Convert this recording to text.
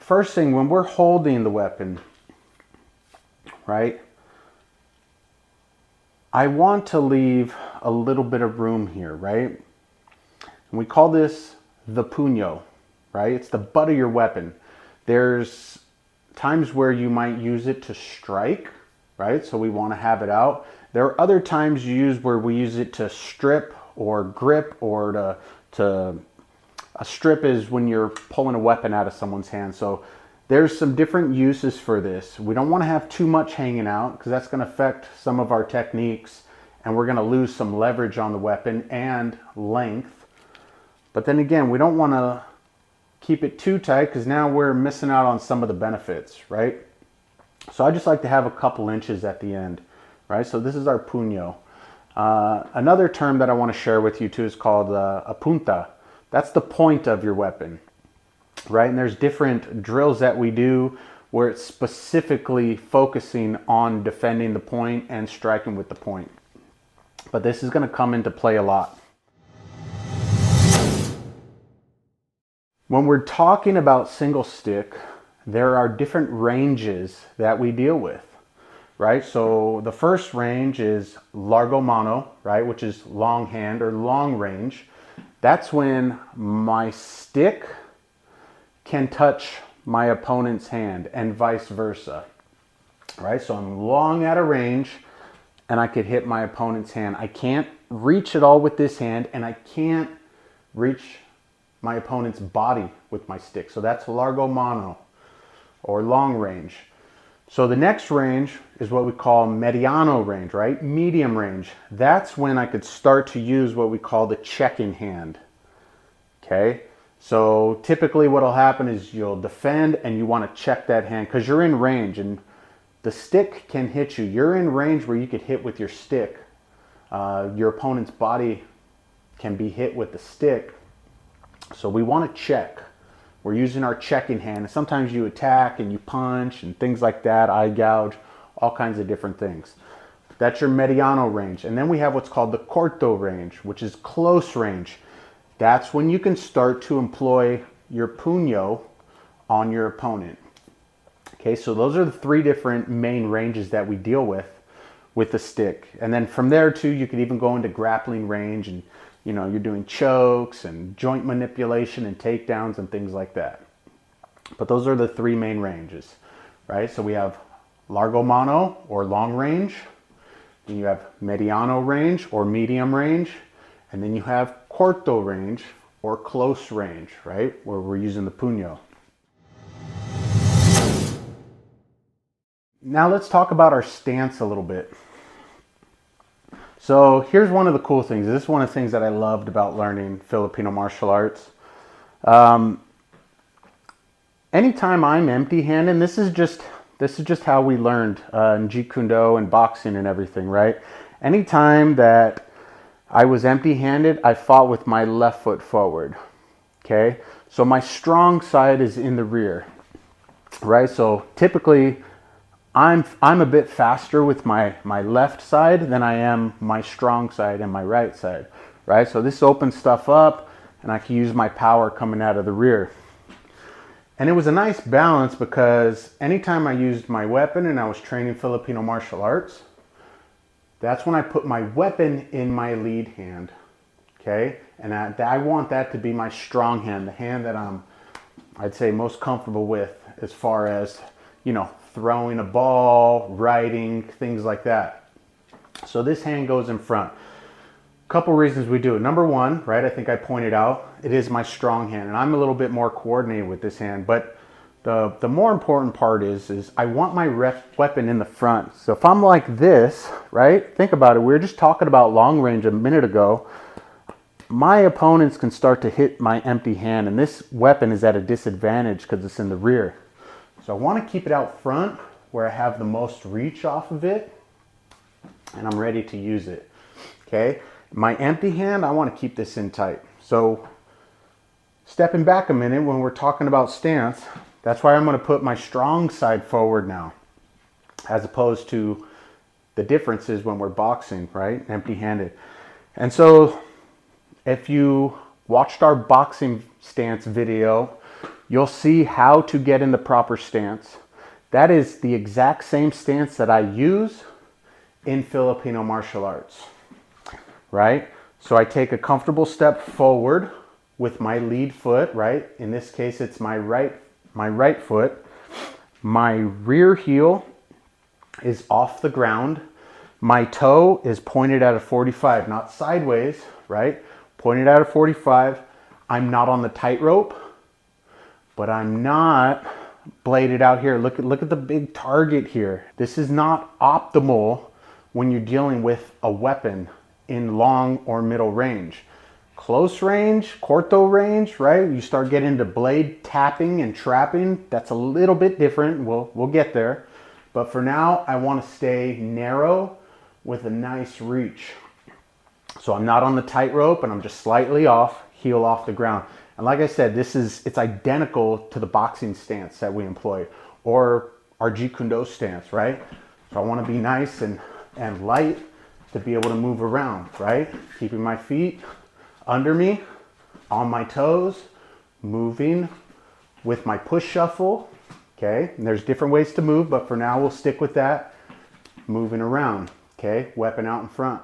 first thing, when we're holding the weapon, right, I want to leave a little bit of room here, right? And we call this the puño, right? It's the butt of your weapon. There's times where you might use it to strike, right? So we want to have it out. There are other times where we use it to strip or grip, or to a strip is when you're pulling a weapon out of someone's hand. So there's some different uses for this. We don't want to have too much hanging out because that's going to affect some of our techniques, and we're going to lose some leverage on the weapon and length. But then again, we don't want to keep it too tight because now we're missing out on some of the benefits, right? So I just like to have a couple inches at the end, right? So this is our puño. Another term that I want to share with you too is called a punta. That's the point of your weapon, right? And there's different drills that we do where it's specifically focusing on defending the point and striking with the point. But this is going to come into play a lot. When we're talking about single stick, there are different ranges that we deal with, right? So the first range is largo mano, right? Which is long hand or long range. That's when my stick can touch my opponent's hand and vice versa, right? So I'm long at a range and I could hit my opponent's hand. I can't reach it all with this hand, and I can't reach my opponent's body with my stick. So that's largo mano or long range. So the next range is what we call mediano range, right? Medium range. That's when I could start to use what we call the check-in hand. Okay? So typically what'll happen is you'll defend and you want to check that hand because you're in range and the stick can hit you. You're in range where you could hit with your stick. Your opponent's body can be hit with the stick. So we want to check. We're using our checking hand. And sometimes you attack and you punch and things like that, eye gouge, all kinds of different things. That's your mediano range. And then we have what's called the corto range, which is close range. That's when you can start to employ your puño on your opponent. Okay, so those are the three different main ranges that we deal with the stick. And then from there too, you could even go into grappling range, and you know, you're doing chokes and joint manipulation and takedowns and things like that. But those are the three main ranges, right? So we have largo mano or long range, then you have mediano range or medium range, and then you have corto range or close range, right? Where we're using the puño. Now let's talk about our stance a little bit. So here's one of the cool things. This is one of the things that I loved about learning Filipino martial arts. Anytime I'm empty-handed, this is just how we learned in Jeet Kune Do and boxing and everything, right? Anytime that I was empty-handed, I fought with my left foot forward. Okay, so my strong side is in the rear, right? So typically, I'm a bit faster with my left side than I am my strong side and my right side, right? So this opens stuff up and I can use my power coming out of the rear. And it was a nice balance because anytime I used my weapon and I was training Filipino martial arts, that's when I put my weapon in my lead hand, okay? And I want that to be my strong hand, the hand that I'd say most comfortable with as far as, you know, throwing a ball, riding, things like that. So this hand goes in front. Couple reasons we do it. Number one, right, I think I pointed out, it is my strong hand, and I'm a little bit more coordinated with this hand, but the more important part is I want my weapon in the front. So if I'm like this, right, think about it, we were just talking about long range a minute ago. My opponents can start to hit my empty hand, and this weapon is at a disadvantage because it's in the rear. So I want to keep it out front where I have the most reach off of it and I'm ready to use it. Okay, my empty hand, I want to keep this in tight. So stepping back a minute, when we're talking about stance, that's why I'm going to put my strong side forward now, as opposed to the differences when we're boxing, right? Empty-handed. And so if you watched our boxing stance video, you'll see how to get in the proper stance. That is the exact same stance that I use in Filipino martial arts, right? So I take a comfortable step forward with my lead foot, right? In this case, it's my right foot. My rear heel is off the ground. My toe is pointed at a 45, not sideways, right? Pointed at a 45. I'm not on the tightrope, but I'm not bladed out here. Look at the big target here. This is not optimal when you're dealing with a weapon in long or middle range. Close range, corto range, right? You start getting into blade tapping and trapping. That's a little bit different. We'll get there. But for now, I want to stay narrow with a nice reach. So I'm not on the tightrope and I'm just slightly off, heel off the ground. And like I said, it's identical to the boxing stance that we employ or our Jeet Kune Do stance, right? So I want to be nice and light to be able to move around, right? Keeping my feet under me, on my toes, moving with my push shuffle, okay? And there's different ways to move, but for now we'll stick with that. Moving around, okay? Weapon out in front.